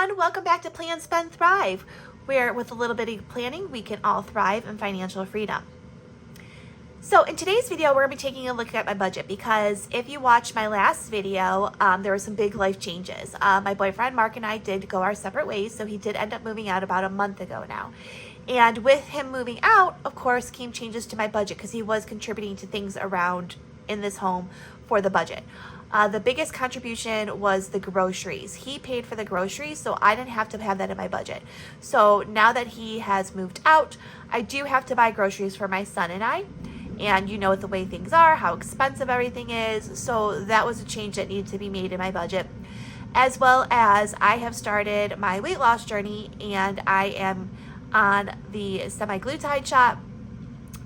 everyone, welcome back to Plan, Spend, Thrive, where with a little bit of planning, we can all thrive in financial freedom. So in today's video, we're going to be taking a look at my budget because if you watched my last video, there were some big life changes. My boyfriend Mark and I did go our separate ways, so he did end up moving out about a month ago now. And with him moving out, of course, came changes to my budget because he was contributing to things around in this home for the budget. The biggest contribution was the groceries. He paid for the groceries, so I didn't have to have that in my budget. So now that he has moved out, I do have to buy groceries for my son and I. And you know the way things are, how expensive everything is. So that was a change that needed to be made in my budget. As well as I have started my weight loss journey and I am on the semaglutide shot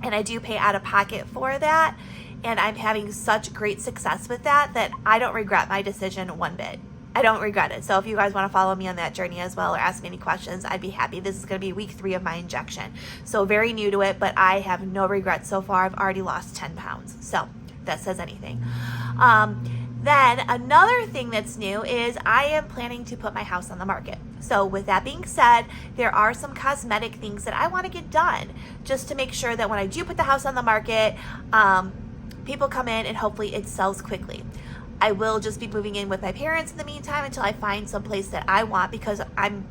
and I do pay out of pocket for that. And I'm having such great success with that I don't regret my decision one bit. I don't regret it. So if you guys want to follow me on that journey as well or ask me any questions, I'd be happy. This is going to be week 3 of my injection. So very new to it, but I have no regrets so far. I've already lost 10 pounds. So that says anything. Then another thing that's new is I am planning to put my house on the market. So with that being said, there are some cosmetic things that I want to get done just to make sure that when I do put the house on the market, people come in and hopefully it sells quickly. I will just be moving in with my parents in the meantime until I find some place that I want because I'm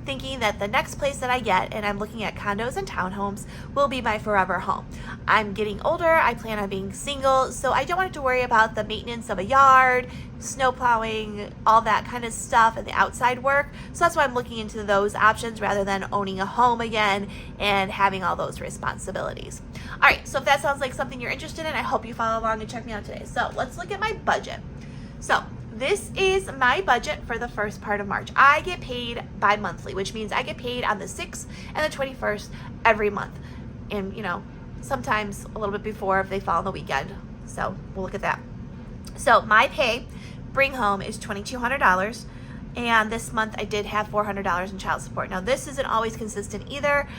thinking that the next place that I get, and I'm looking at condos and townhomes, will be my forever home. I'm getting older, I plan on being single, so I don't want to worry about the maintenance of a yard, snow plowing, all that kind of stuff, and the outside work. So that's why I'm looking into those options rather than owning a home again and having all those responsibilities. All right, so if that sounds like something you're interested in, I hope you follow along and check me out today. So let's look at my budget. So this is my budget for the first part of March. I get paid bi-monthly, which means I get paid on the 6th and the 21st every month. And, you know, sometimes a little bit before if they fall on the weekend. So we'll look at that. So my pay, bring home, is $2,200. And this month I did have $400 in child support. Now this isn't always consistent either,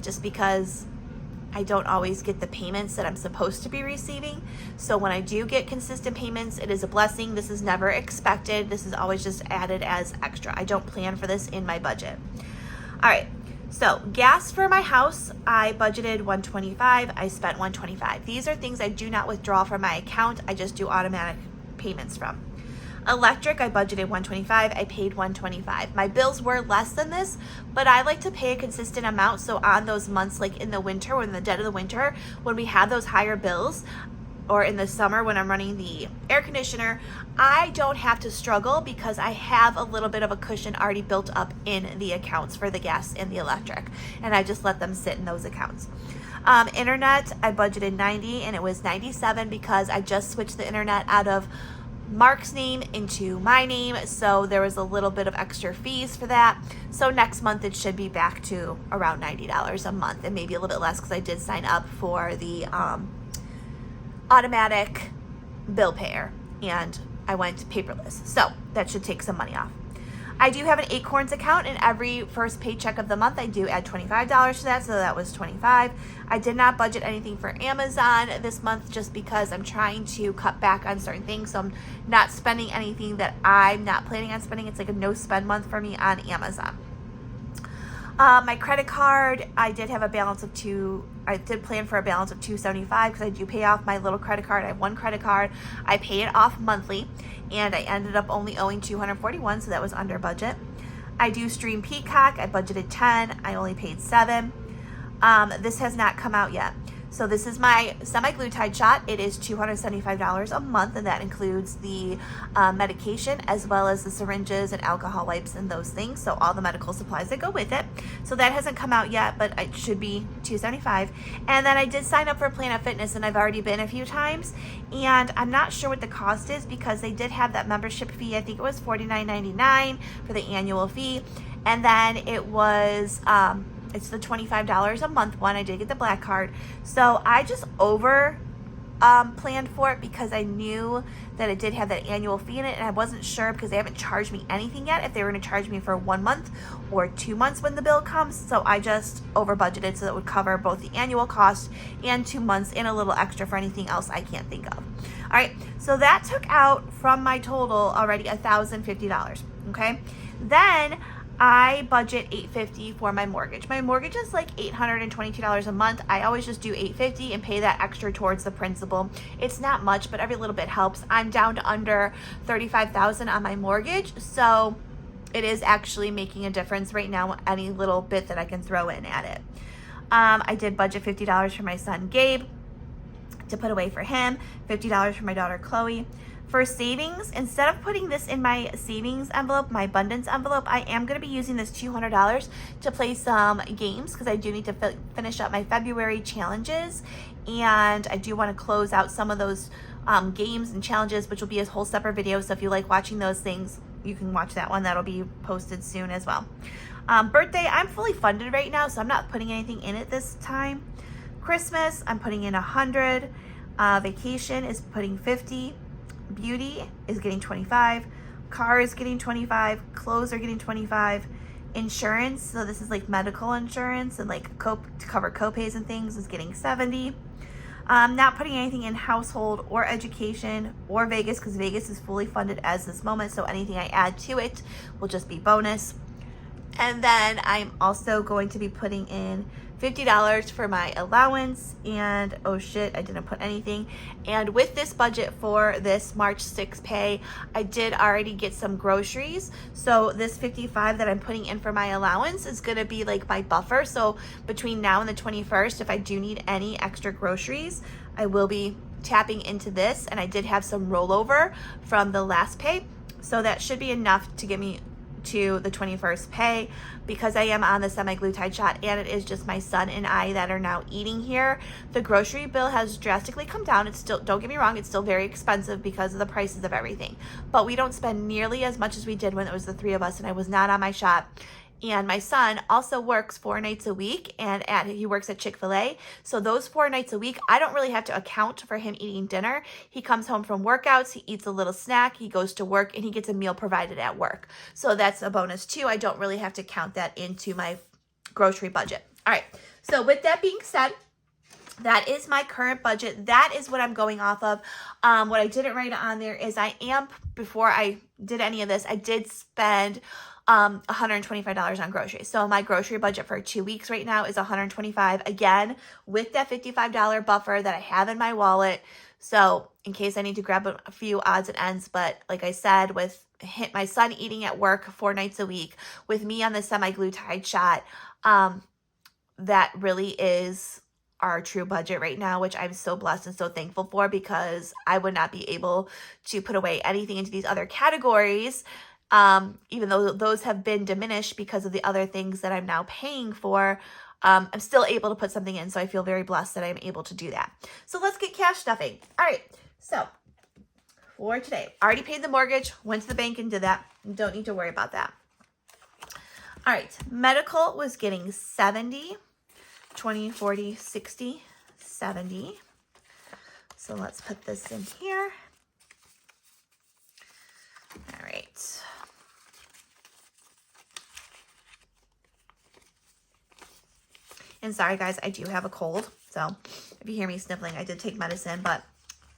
just because I don't always get the payments that I'm supposed to be receiving. So when I do get consistent payments, it is a blessing. This is never expected. This is always just added as extra. I don't plan for this in my budget. All right, so gas for my house, I budgeted $125. I spent $125. These are things I do not withdraw from my account. I just do automatic payments from. Electric, I budgeted $125. I paid $125. My bills were less than this, but I like to pay a consistent amount. So on those months, like in the winter, or in the dead of the winter, when we have those higher bills, or in the summer when I'm running the air conditioner, I don't have to struggle because I have a little bit of a cushion already built up in the accounts for the gas and the electric. And I just let them sit in those accounts. Internet, I budgeted $90 and it was $97 because I just switched the internet out of Mark's name into my name, so there was a little bit of extra fees for that. So next month it should be back to around $90 a month, and maybe a little bit less because I did sign up for the automatic bill payer and I went paperless, so that should take some money off. I do have an Acorns account, and every first paycheck of the month I do add $25 to that, so that was $25. I did not budget anything for Amazon this month just because I'm trying to cut back on certain things, so I'm not spending anything that I'm not planning on spending. It's like a no spend month for me on Amazon. My credit card, I did have a balance of I did plan for a balance of $275 because I do pay off my little credit card. I have one credit card. I pay it off monthly, and I ended up only owing $241, so that was under budget. I do stream Peacock. I budgeted $10. I only paid $7. This has not come out yet. So this is my semaglutide shot. It is $275 a month, and that includes the medication as well as the syringes and alcohol wipes and those things. So all the medical supplies that go with it. So that hasn't come out yet, but it should be $275. And then I did sign up for Planet Fitness, and I've already been a few times. And I'm not sure what the cost is because they did have that membership fee. I think it was $49.99 for the annual fee. And then it was it's the $25 a month one. I did get the black card. So I just planned for it because I knew that it did have that annual fee in it, and I wasn't sure because they haven't charged me anything yet if they were going to charge me for 1 month or 2 months when the bill comes. So I just over budgeted so that would cover both the annual cost and 2 months and a little extra for anything else I can't think of. All right, so that took out from my total already $1,050. Okay, Then I budget $850 for my mortgage. My mortgage is like $822 a month. I always just do $850 and pay that extra towards the principal. It's not much, but every little bit helps. I'm down to under $35,000 on my mortgage, so it is actually making a difference right now, any little bit that I can throw in at it. I did budget $50 for my son Gabe to put away for him, $50 for my daughter Chloe. For savings, instead of putting this in my savings envelope, my abundance envelope, I am going to be using this $200 to play some games because I do need to finish up my February challenges, and I do want to close out some of those games and challenges, which will be a whole separate video. So if you like watching those things, you can watch that one. That'll be posted soon as well. Birthday, I'm fully funded right now, so I'm not putting anything in it this time. Christmas, I'm putting in 100. Vacation is putting 50. Beauty is getting 25. Car is getting 25. Clothes are getting 25. Insurance, so this is like medical insurance and like to cover copays and things, is getting 70. Not putting anything in household or education or Vegas because Vegas is fully funded as this moment, so anything I add to it will just be bonus. And then I'm also going to be putting in $50 for my allowance, and oh shit, I didn't put anything. And with this budget for this March 6th pay, I did already get some groceries. So this $55 that I'm putting in for my allowance is gonna be like my buffer. So between now and the 21st, if I do need any extra groceries, I will be tapping into this. And I did have some rollover from the last pay. So that should be enough to get me to the 21st pay, because I am on the semaglutide shot and it is just my son and I that are now eating here. The grocery bill has drastically come down. It's still, don't get me wrong, it's still very expensive because of the prices of everything, but we don't spend nearly as much as we did when it was the three of us and I was not on my shot. And my son also works 4 nights a week, and he works at Chick-fil-A. So those 4 nights a week, I don't really have to account for him eating dinner. He comes home from workouts, he eats a little snack, he goes to work, and he gets a meal provided at work. So that's a bonus too. I don't really have to count that into my grocery budget. All right, so with that being said, that is my current budget. That is what I'm going off of. What I didn't write on there is before I did any of this, I did spend $125 on groceries. So my grocery budget for 2 weeks right now is $125, again, with that $55 buffer that I have in my wallet. So in case I need to grab a few odds and ends, but like I said, with my son eating at work 4 nights a week, with me on the semaglutide shot, that really is our true budget right now, which I'm so blessed and so thankful for, because I would not be able to put away anything into these other categories, even though those have been diminished because of the other things that I'm now paying for. I'm still able to put something in, so I feel very blessed that I'm able to do that. So let's get cash stuffing. All right, so for today, already paid the mortgage, went to the bank and did that. Don't need to worry about that. All right, medical was getting 70, 20, 40, 60, 70. So let's put this in here. All right. And sorry guys, I do have a cold. So if you hear me sniffling, I did take medicine, but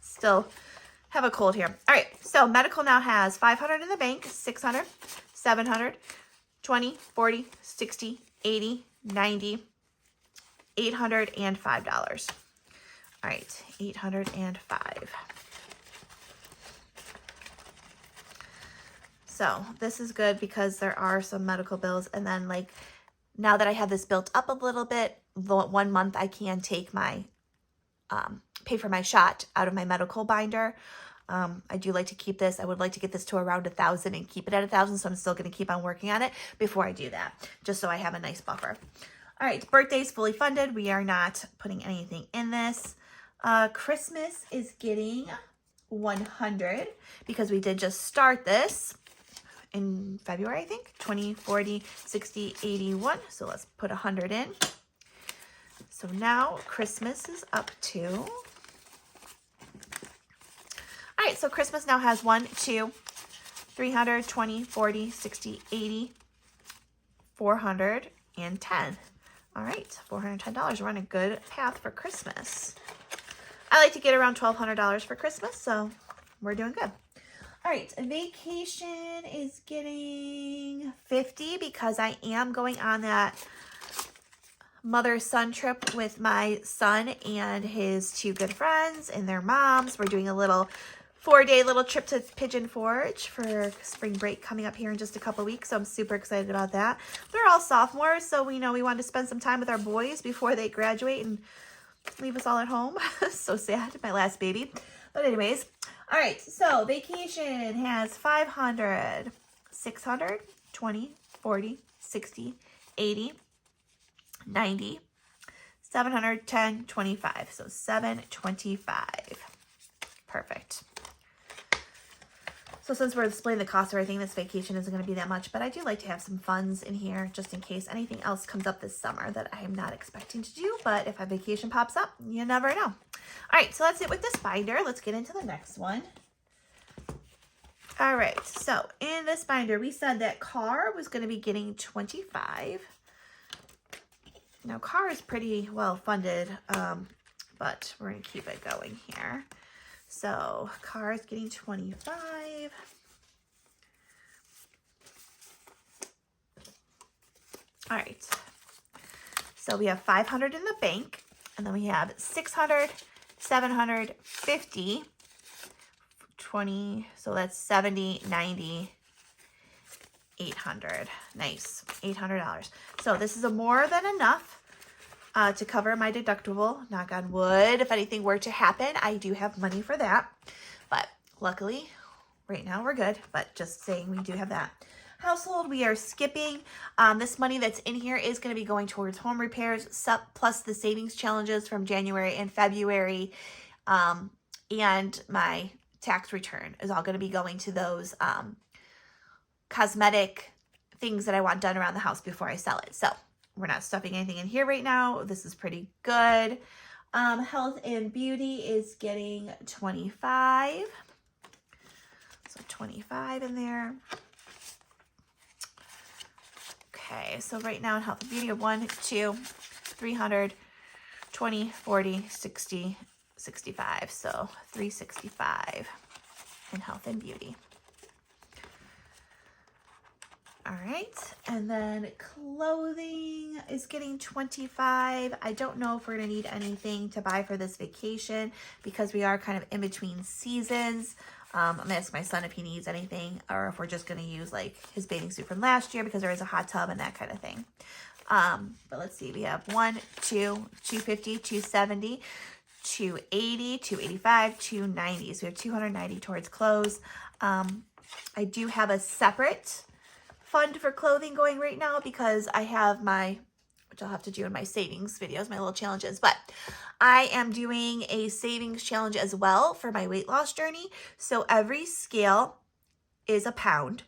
still have a cold here. All right, so medical now has 500 in the bank, 600, 700, 20, 40, 60, 80, 90, $805. All right, 805. So this is good because there are some medical bills, and then like now that I have this built up a little bit, 1 month I can take my pay for my shot out of my medical binder. I do like to keep this. I would like to get this to around 1,000 and keep it at 1,000. So I'm still going to keep on working on it before I do that, just so I have a nice buffer. All right, birthday's fully funded. We are not putting anything in this. Christmas is getting 100 because we did just start this in February, I think. 20, 40, 60, 81. So let's put 100 in. So now Christmas is up to... All right, so Christmas now has 1, 2, 300, 20, 40, 60, 80, 410. All right, $410. We're on a good path for Christmas. I like to get around $1,200 for Christmas, so we're doing good. All right, vacation is getting 50 because I am going on that mother-son trip with my son and his two good friends and their moms. We're doing a little 4-day little trip to Pigeon Forge for spring break coming up here in just a couple weeks. So I'm super excited about that. They're all sophomores, so we know we wanted to spend some time with our boys before they graduate and leave us all at home. So sad, my last baby. But anyways, all right, so vacation has 500, 600, 20, 40, 60, 80, 90, 710, 25. So 725. Perfect. So since we're displaying the cost of everything, this vacation isn't going to be that much, but I do like to have some funds in here just in case anything else comes up this summer that I am not expecting to do. But if a vacation pops up, you never know. All right, so that's it with this binder. Let's get into the next one. All right, so in this binder, we said that car was going to be getting 25. Now, car is pretty well funded, but we're going to keep it going here. So, car is getting 25. All right. So, we have 500 in the bank, and then we have 600, 750, 20, so that's 70, 90, 800. Nice, $800. So, this is a more than enough to cover my deductible. Knock on wood. If anything were to happen, I do have money for that. But luckily, right now we're good. But just saying, we do have that. Household, we are skipping. This money that's in here is going to be going towards home repairs, plus the savings challenges from January and February. And my tax return is all going to be going to those cosmetic things that I want done around the house before I sell it. So we're not stuffing anything in here right now. This is pretty good. Health and beauty is getting 25. So 25 in there. Okay, so right now in health and beauty, 1, 2, 300, 20, 40, 60, 65. So 365 in health and beauty. All right, and then clothing is getting 25. I don't know if we're gonna need anything to buy for this vacation because we are kind of in between seasons. I'm gonna ask my son if he needs anything or if we're just gonna use like his bathing suit from last year because there is a hot tub and that kind of thing. But let's see, we have 1, 2, 250, 270, 280, 285, 290. So we have 290 towards clothes. I do have a separate fund for clothing going right now because I have which I'll have to do in my savings videos, my little challenges, but I am doing a savings challenge as well for my weight loss journey. So every scale is a pound,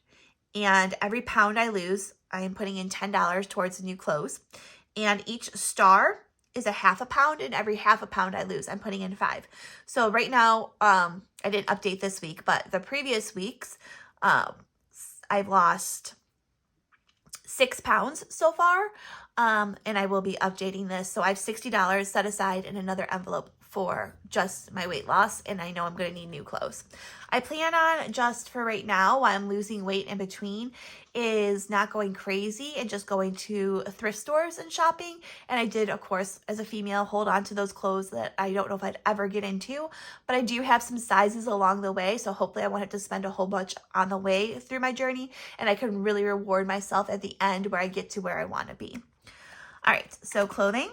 and every pound I lose, I am putting in $10 towards new clothes, and each star is a half a pound, and every half a pound I lose, I'm putting in 5. So right now, I didn't update this week, but the previous weeks, I've lost 6 pounds so far, and I will be updating this. So I have $60 set aside in another envelope for just my weight loss, and I know I'm going to need new clothes. I plan on, just for right now, while I'm losing weight in between, is not going crazy and just going to thrift stores and shopping. And I did, of course, as a female, hold on to those clothes that I don't know if I'd ever get into, but I do have some sizes along the way, so hopefully I won't have to spend a whole bunch on the way through my journey, and I can really reward myself at the end where I get to where I want to be. All right, so clothing.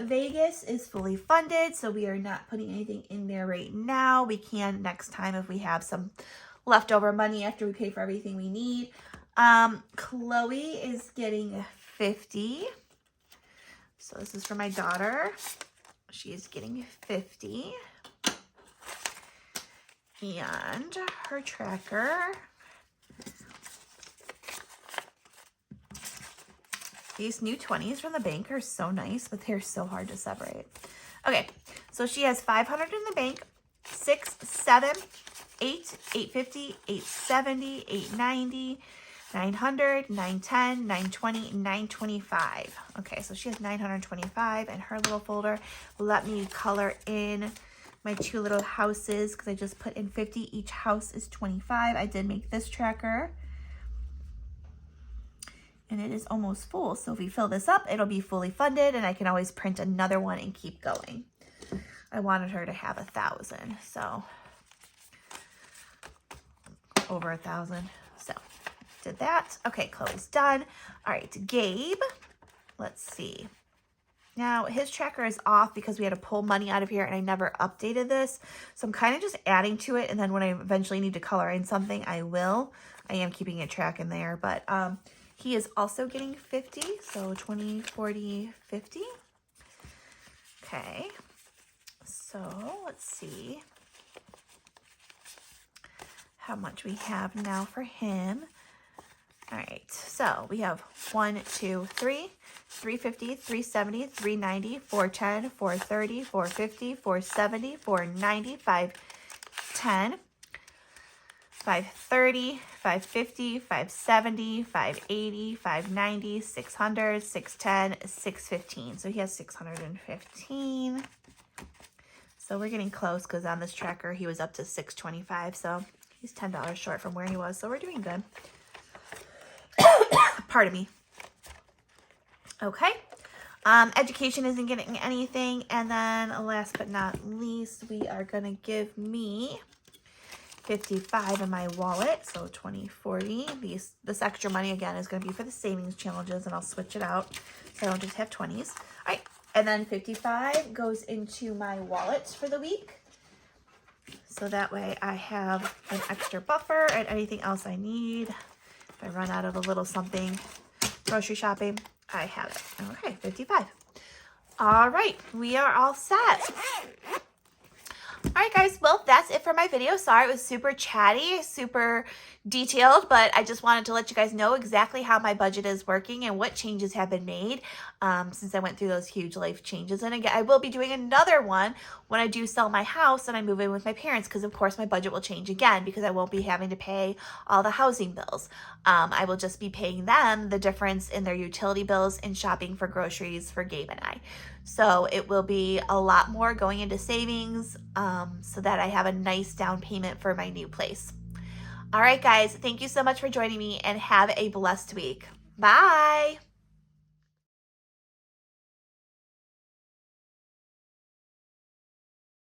Vegas is fully funded, so we are not putting anything in there right now. We can next time if we have some leftover money after we pay for everything we need. Chloe is getting 50. So this is for my daughter. She is getting 50. And her tracker. These new 20s from the bank are so nice, but they're so hard to separate. Okay, so she has 500 in the bank, 6, 7, 8, 850, 870, 890, 900, 910, 920, 925. Okay, so she has 925 in her little folder. Let me color in my 2 little houses because I just put in 50. Each house is 25. I did make this tracker. And it is almost full. So if we fill this up, it'll be fully funded and I can always print another one and keep going. I wanted her to have 1,000, so over 1,000. So did that. Okay, close, done. All right, Gabe, let's see. Now his tracker is off because we had to pull money out of here and I never updated this. So I'm kind of just adding to it. And then when I eventually need to color in something, I will. I am keeping a track in there, but he is also getting 50. So 20, 40, 50. Okay. So let's see how much we have now for him. All right, so we have 1, 2, 3, 350, 370, 390, 410, 430, 450, 470, 490, 510, 530, 550, 570, 580, 590, 600, 610, 615. So he has 615. So we're getting close because on this tracker he was up to 625. So he's $10 short from where he was. So we're doing good. Pardon me. Okay. Education isn't getting anything. And then last but not least, we are going to give me 55 in my wallet. So 20, 40. This extra money again is going to be for the savings challenges and I'll switch it out so I don't just have 20s. All right. And then 55 goes into my wallet for the week. So that way I have an extra buffer and anything else I need. If I run out of a little something grocery shopping, I have it. Okay, 55. All right, we are all set. All right, guys, well, that's it for my video. Sorry, it was super chatty, super detailed, but I just wanted to let you guys know exactly how my budget is working and what changes have been made since I went through those huge life changes. And again, I will be doing another one when I do sell my house and I move in with my parents because, of course, my budget will change again because I won't be having to pay all the housing bills. I will just be paying them the difference in their utility bills and shopping for groceries for Gabe and I. So it will be a lot more going into savings so that I have a nice down payment for my new place. All right, guys, thank you so much for joining me and have a blessed week. Bye.